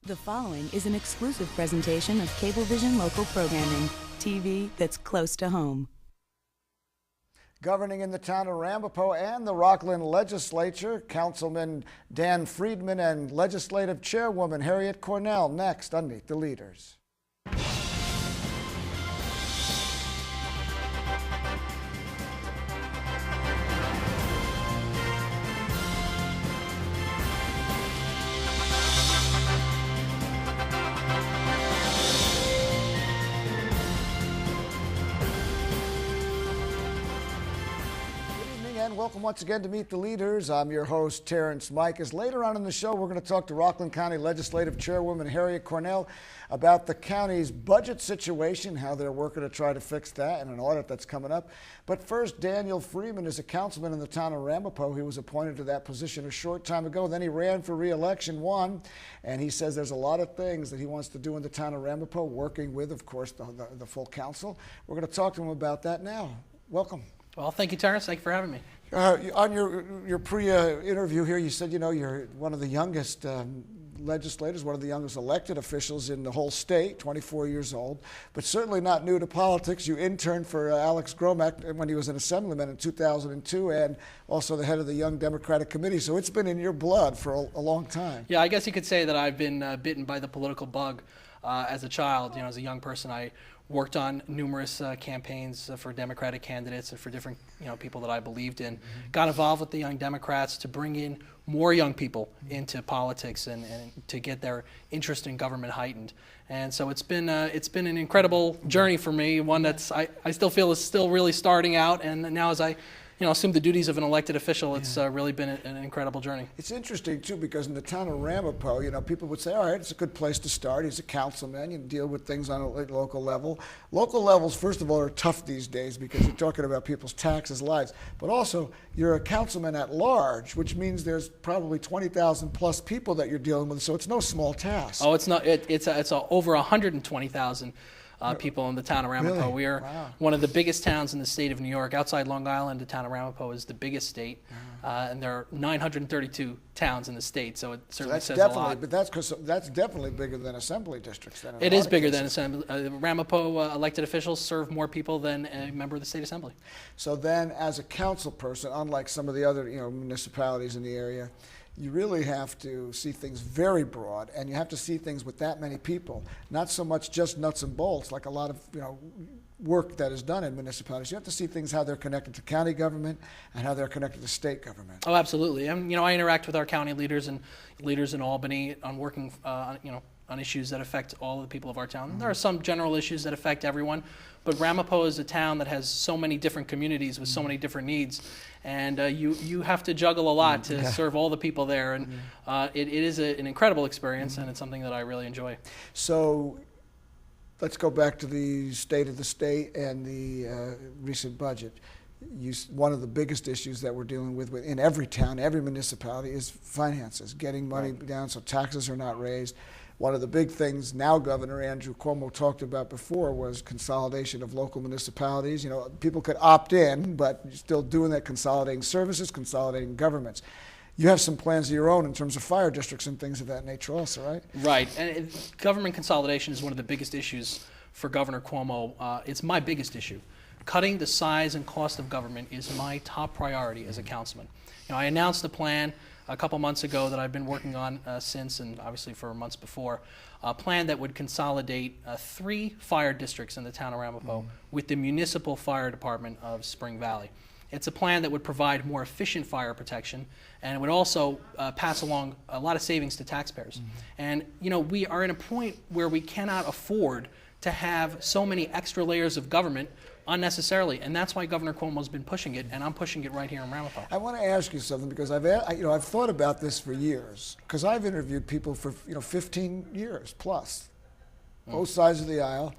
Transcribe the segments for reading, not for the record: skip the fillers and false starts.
The following is an exclusive presentation of Cablevision local programming, TV that's close to home. Governing in the town of Ramapo and the Rockland Legislature, Councilman Dan Friedman and Legislative Chairwoman Harriet Cornell next on Meet the Leaders. Welcome once again to Meet the Leaders. I'm your host, Terrence Micas. Later on in the show, we're going to talk to Rockland County Legislative Chairwoman Harriet Cornell about the county's budget situation, how they're working to try to fix that, and an audit that's coming up. But first, Daniel Friedman is a councilman in the town of Ramapo. He was appointed to that position a short time ago. Then he ran for re-election, won, and he says there's a lot of things that he wants to do in the town of Ramapo, working with, of course, the full council. We're going to talk to him about that now. Welcome. Well, thank you, Terrence. Thank you for having me. On your pre-interview here, you said, you're one of the youngest legislators, one of the youngest elected officials in the whole state, 24 years old, but certainly not new to politics. You interned for Alex Gromack when he was an assemblyman in 2002 and also the head of the Young Democratic Committee. So it's been in your blood for a long time. Yeah, I guess you could say that I've been bitten by the political bug as a child. As a young person, I worked on numerous campaigns for Democratic candidates and for different people that I believed in. Got involved with the Young Democrats to bring in more young people into politics and to get their interest in government heightened. And so it's been an incredible journey for me, one that's I still feel is still really starting out, and now as I assume the duties of an elected official, it's really been an incredible journey. It's interesting, too, because in the town of Ramapo, people would say, all right, it's a good place to start. He's a councilman. You deal with things on a local level. Local levels, first of all, are tough these days because you're talking about people's taxes, lives. But also, you're a councilman at large, which means there's probably 20,000 plus people that you're dealing with, so it's no small task. Oh, it's not. It's over 120,000. People in the town of Ramapo. Really? We are one of the biggest towns in the state of New York. Outside Long Island, the town of Ramapo is the biggest state, and there are 932 towns in the state, so it certainly says a lot. But that's definitely bigger than assembly districts. Then it is bigger than assembly. Ramapo elected officials serve more people than a member of the state assembly. So then, as a council person, unlike some of the other municipalities in the area, you really have to see things very broad, and you have to see things with that many people, not so much just nuts and bolts like a lot of work that is done in municipalities. You have to see things how they're connected to county government and how they're connected to state government. Oh, absolutely. And I interact with our county leaders and leaders in Albany on working on issues that affect all the people of our town. There are some general issues that affect everyone, but Ramapo is a town that has so many different communities with so many different needs, and you have to juggle a lot to serve all the people there, and it is an incredible experience, and it's something that I really enjoy. So let's go back to the state of the state and the recent budget. One of the biggest issues that we're dealing with in every town, every municipality, is finances, getting money down so taxes are not raised. One of the big things now Governor Andrew Cuomo talked about before was consolidation of local municipalities. People could opt in, but you're still doing that, consolidating services, consolidating governments. You have some plans of your own in terms of fire districts and things of that nature also, right? Right, and government consolidation is one of the biggest issues for Governor Cuomo. It's my biggest issue. Cutting the size and cost of government is my top priority as a councilman. I announced a plan a couple months ago that I've been working on since, and obviously for months before, a plan that would consolidate 3 fire districts in the town of Ramapo with the municipal fire department of Spring Valley. It's a plan that would provide more efficient fire protection, and it would also pass along a lot of savings to taxpayers. And we are at a point where we cannot afford to have so many extra layers of government unnecessarily, and that's why Governor Cuomo's been pushing it, and I'm pushing it right here in Ramapo. I want to ask you something because I've thought about this for years, because I've interviewed people for 15 years plus, both sides of the aisle.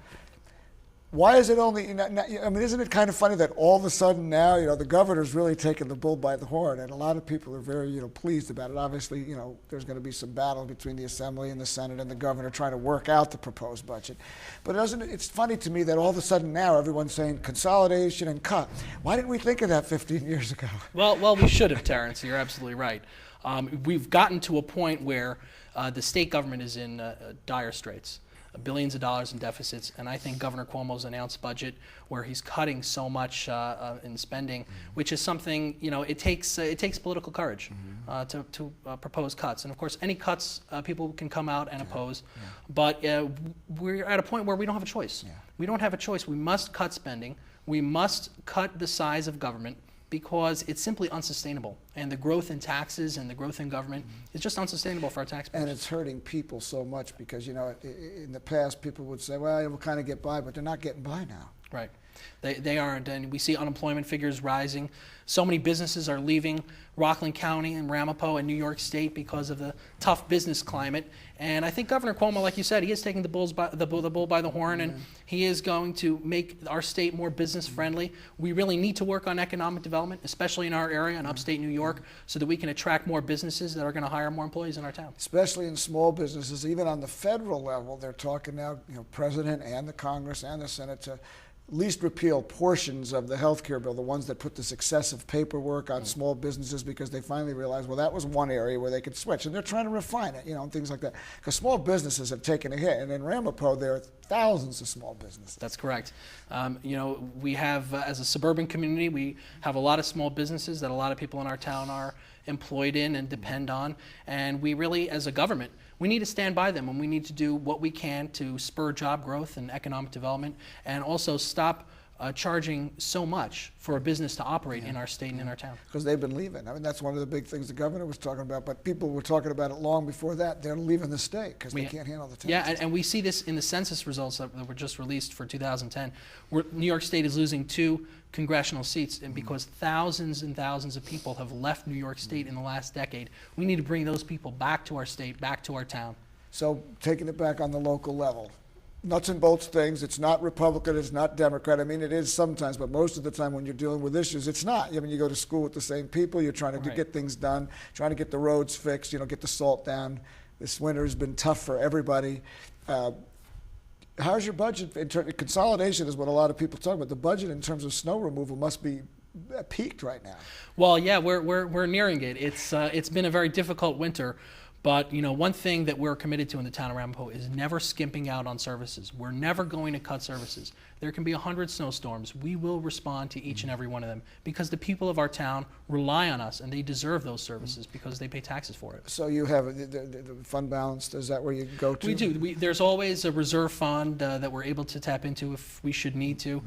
Why is it only, isn't it kind of funny that all of a sudden now, the governor's really taking the bull by the horn, and a lot of people are very, pleased about it. Obviously, there's going to be some battle between the Assembly and the Senate and the governor trying to work out the proposed budget. But it's funny to me that all of a sudden now everyone's saying consolidation and cut. Why didn't we think of that 15 years ago? Well, we should have, Terrence. You're absolutely right. We've gotten to a point where The state government is in dire straits. Billions of dollars in deficits, and I think Governor Cuomo's announced budget, where he's cutting so much in spending, which is something, it takes political courage to propose cuts. And of course, any cuts people can come out and oppose, but we're at a point where we don't have a choice. We don't have a choice. We must cut spending. We must cut the size of government, because it's simply unsustainable. And the growth in taxes and the growth in government is just unsustainable for our taxpayers. And it's hurting people so much because, in the past, people would say, well, we'll kind of get by, but they're not getting by now. Right. They aren't, and we see unemployment figures rising. So many businesses are leaving Rockland County and Ramapo and New York State because of the tough business climate. And I think Governor Cuomo, like you said, he is taking the bull by the horn, and he is going to make our state more business friendly. We really need to work on economic development, especially in our area in upstate New York, so that we can attract more businesses that are going to hire more employees in our town. Especially in small businesses, even on the federal level, they're talking now, President and the Congress and the Senate to at least repeal portions of the health care bill, the ones that put this excessive paperwork on small businesses, because they finally realized, well, that was one area where they could switch. And they're trying to refine it, and things like that. Because small businesses have taken a hit. And in Ramapo, there are thousands of small businesses. That's correct. We have, as a suburban community, we have a lot of small businesses that a lot of people in our town are employed in and depend on. And we really, as a government, we need to stand by them, and we need to do what we can to spur job growth and economic development, and also stop charging so much for a business to operate in our state and in our town. Because they've been leaving. I mean, that's one of the big things the governor was talking about, but people were talking about it long before that. They're leaving the state because they can't handle the taxes. Yeah, and we see this in the census results that were just released for 2010, where New York State is losing 2 congressional seats, and because thousands and thousands of people have left New York State in the last decade, we need to bring those people back to our state, back to our town. So taking it back on the local level, nuts and bolts things. It's not Republican, it's not Democrat. I mean, it is sometimes, but most of the time when you're dealing with issues, it's not. I mean, you go to school with the same people, you're trying to get things done, trying to get the roads fixed, get the salt down. This winter has been tough for everybody. How's your budget? Consolidation is what a lot of people talk about. The budget in terms of snow removal must be peaked right now. Well, yeah, we're nearing it. It's been a very difficult winter. But one thing that we're committed to in the town of Ramapo is never skimping out on services. We're never going to cut services. There can be 100 snowstorms. We will respond to each and every one of them, because the people of our town rely on us, and they deserve those services because they pay taxes for it. So you have the fund balance. Is that where you go to? We do. There's always a reserve fund that we're able to tap into if we should need to.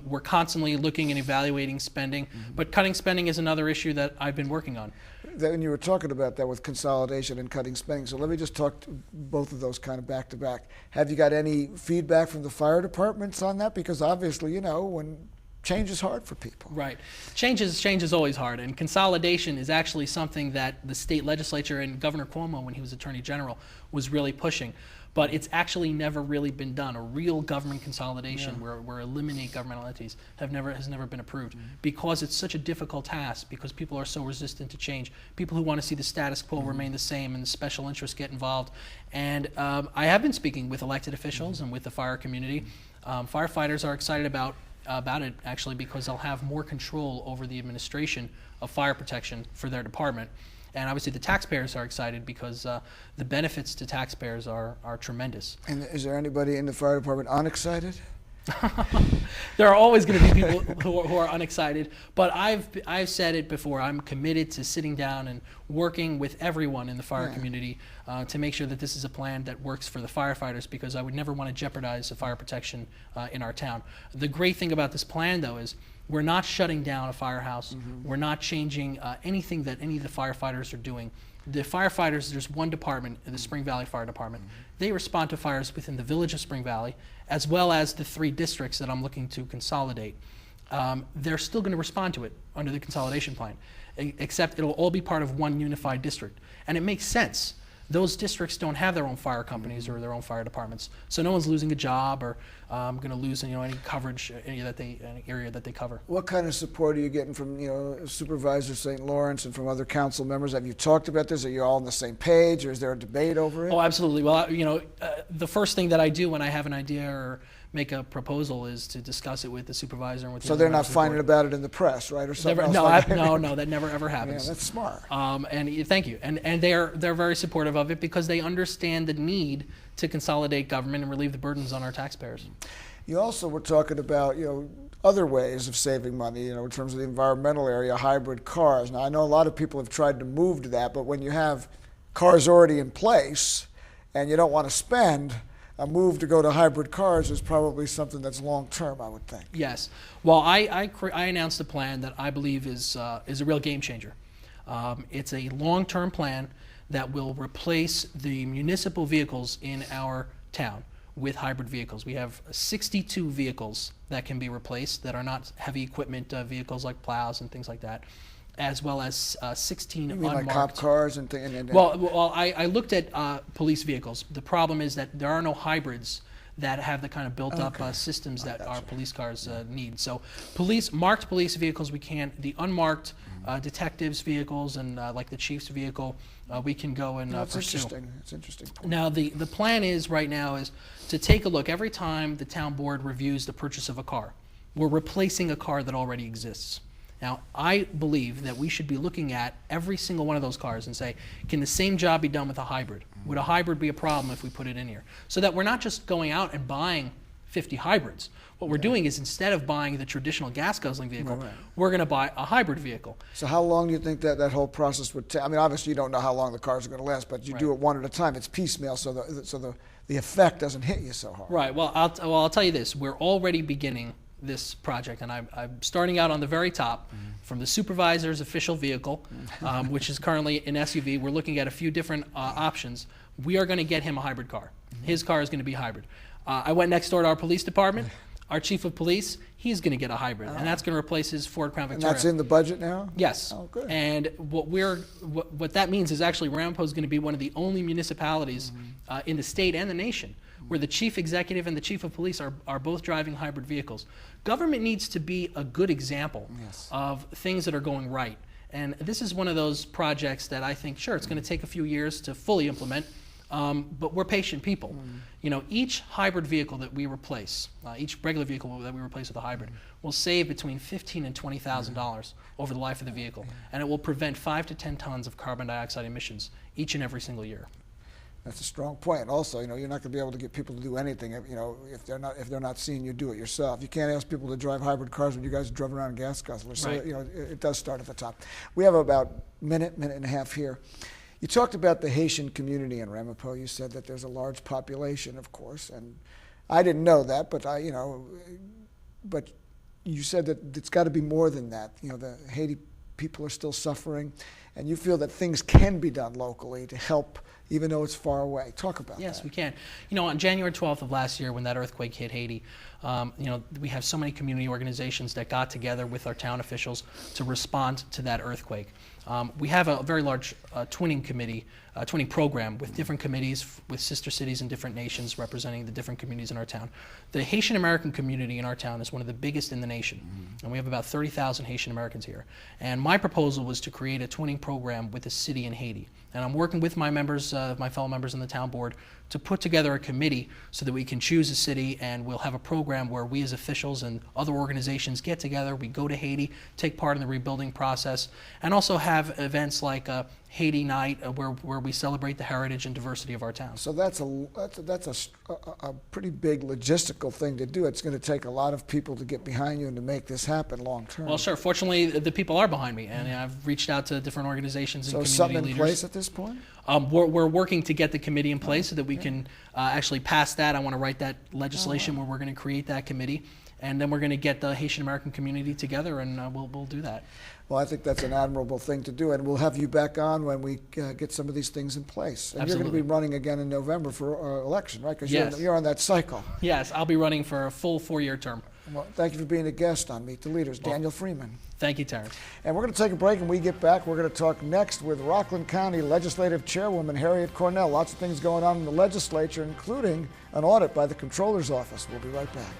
We're constantly looking and evaluating spending, but cutting spending is another issue that I've been working on. Then you were talking about that with consolidation and cutting spending. So let me just talk to both of those kind of back to back. Have you got any feedback from the fire departments on that? Because obviously, when change is hard for people. Right. Change is always hard, and consolidation is actually something that the state legislature and Governor Cuomo, when he was Attorney General, was really pushing. But it's actually never really been done. A real government consolidation where eliminate governmental entities has never been approved, because it's such a difficult task, because people are so resistant to change. People who want to see the status quo remain the same, and the special interests get involved. And I have been speaking with elected officials and with the fire community. Firefighters are excited about it, actually, because they'll have more control over the administration of fire protection for their department. And obviously the taxpayers are excited because the benefits to taxpayers are tremendous. And is there anybody in the fire department unexcited? There are always going to be people who are unexcited, but I've said it before. I'm committed to sitting down and working with everyone in the fire community to make sure that this is a plan that works for the firefighters, because I would never want to jeopardize the fire protection in our town. The great thing about this plan, though, is we're not shutting down a firehouse. We're not changing anything that any of the firefighters are doing. The firefighters, there's one department, the Spring Valley Fire Department. They respond to fires within the village of Spring Valley, as well as the 3 districts that I'm looking to consolidate. They're still going to respond to it under the consolidation plan, except it'll all be part of one unified district. And it makes sense. Those districts don't have their own fire companies or their own fire departments, so no one's losing a job or going to lose any coverage any area that they cover. What kind of support are you getting from Supervisor St. Lawrence and from other council members? Have you talked about this? Are you all on the same page, or is there a debate over it? Oh, absolutely. Well, the first thing that I do when I have an idea or make a proposal is to discuss it with the supervisor and with the So other they're not members of the finding board. about it in the press, right, or something Never, else no, like that? no, that never ever Yeah, happens. that's smart. Thank you. And they're very supportive of it because they understand the need to consolidate government and relieve the burdens on our taxpayers. You also were talking about, other ways of saving money, in terms of the environmental area, hybrid cars. Now, I know a lot of people have tried to move to that, but when you have cars already in place and you don't want to spend, a move to go to hybrid cars is probably something that's long-term, I would think. Yes. Well, I announced a plan that I believe is a real game changer. It's a long-term plan that will replace the municipal vehicles in our town with hybrid vehicles. We have 62 vehicles that can be replaced that are not heavy equipment vehicles like plows and things like that, as well as 16 You mean unmarked. like cop cars and things? Well, I looked at police vehicles. The problem is that there are no hybrids that have the kind of built-up systems that our police cars need. So marked police vehicles we can. The unmarked detectives' vehicles and like the chief's vehicle, we can go and That's pursue. interesting. That's interesting. Now, the plan is right now is to take a look every time the town board reviews the purchase of a car. We're replacing a car that already exists. Now, I believe that we should be looking at every single one of those cars and say, can the same job be done with a hybrid? Would a hybrid be a problem if we put it in here? So that we're not just going out and buying 50 hybrids. What we're doing is instead of buying the traditional gas guzzling vehicle, we're going to buy a hybrid vehicle. So how long do you think that whole process would take? I mean, obviously you don't know how long the cars are going to last, but you do it one at a time. It's piecemeal, so the effect doesn't hit you so hard. Right. Well, I'll tell you this. We're already beginning this project, and I'm starting out on the very top from the supervisor's official vehicle, which is currently an SUV. We're looking at a few different options. We are going to get him a hybrid car. His car is going to be hybrid. I went next door to our police department. Our chief of police, he's going to get a hybrid, and that's going to replace his Ford Crown Victoria. And that's in the budget now? Yes. Oh, good. And what that means is actually Ramapo is going to be one of the only municipalities in the state and the nation where the chief executive and the chief of police are both driving hybrid vehicles. Government needs to be a good example of things that are going right. And this is one of those projects that I think, sure, it's going to take a few years to fully implement, but we're patient people. Each hybrid vehicle that we replace, each regular vehicle that we replace with a hybrid, will save between $15,000 and $20,000 over the life of the vehicle, and it will prevent 5 to 10 tons of carbon dioxide emissions each and every single year. That's a strong point. Also, you're not going to be able to get people to do anything, if they're not seeing you do it yourself. You can't ask people to drive hybrid cars when you guys drove around in gas guzzlers. So, Right. it does start at the top. We have about a minute and a half here. You talked about the Haitian community in Ramapo. You said that there's a large population, of course, and I didn't know that, but but you said that it's got to be more than that. The Haiti people are still suffering, and you feel that things can be done locally to help, even though it's far away. Talk about that. Yes, we can. On January 12th of last year, when that earthquake hit Haiti, we have so many community organizations that got together with our town officials to respond to that earthquake. We have a very large twinning committee, twinning program with different committees, with sister cities in different nations representing the different communities in our town. The Haitian American community in our town is one of the biggest in the nation, and we have about 30,000 Haitian Americans here. And my proposal was to create a twinning program with a city in Haiti. And I'm working with my members, my fellow members on the town board, to put together a committee so that we can choose a city, and we'll have a program where we as officials and other organizations get together, we go to Haiti, take part in the rebuilding process, and also have events like Haiti Night where we celebrate the heritage and diversity of our town. So that's a pretty big logistical thing to do. It's going to take a lot of people to get behind you and to make this happen long term. Well, sure. Fortunately, the people are behind me, and I've reached out to different organizations and so community something in leaders. place at this point? We're working to get the committee in place so that we can actually pass that. I want to write that legislation where we're going to create that committee, and then we're going to get the Haitian American community together, and we'll do that. Well, I think that's an admirable thing to do, and we'll have you back on when we get some of these things in place. And Absolutely. You're going to be running again in November for our election, right? Because Yes. you're on that cycle. Yes, I'll be running for a full 4-year term. Well, thank you for being a guest on Meet the Leaders, Daniel Friedman. Thank you, Terrence. And we're going to take a break, and when we get back, we're going to talk next with Rockland County Legislative Chairwoman Harriet Cornell. Lots of things going on in the legislature, including an audit by the Comptroller's Office. We'll be right back.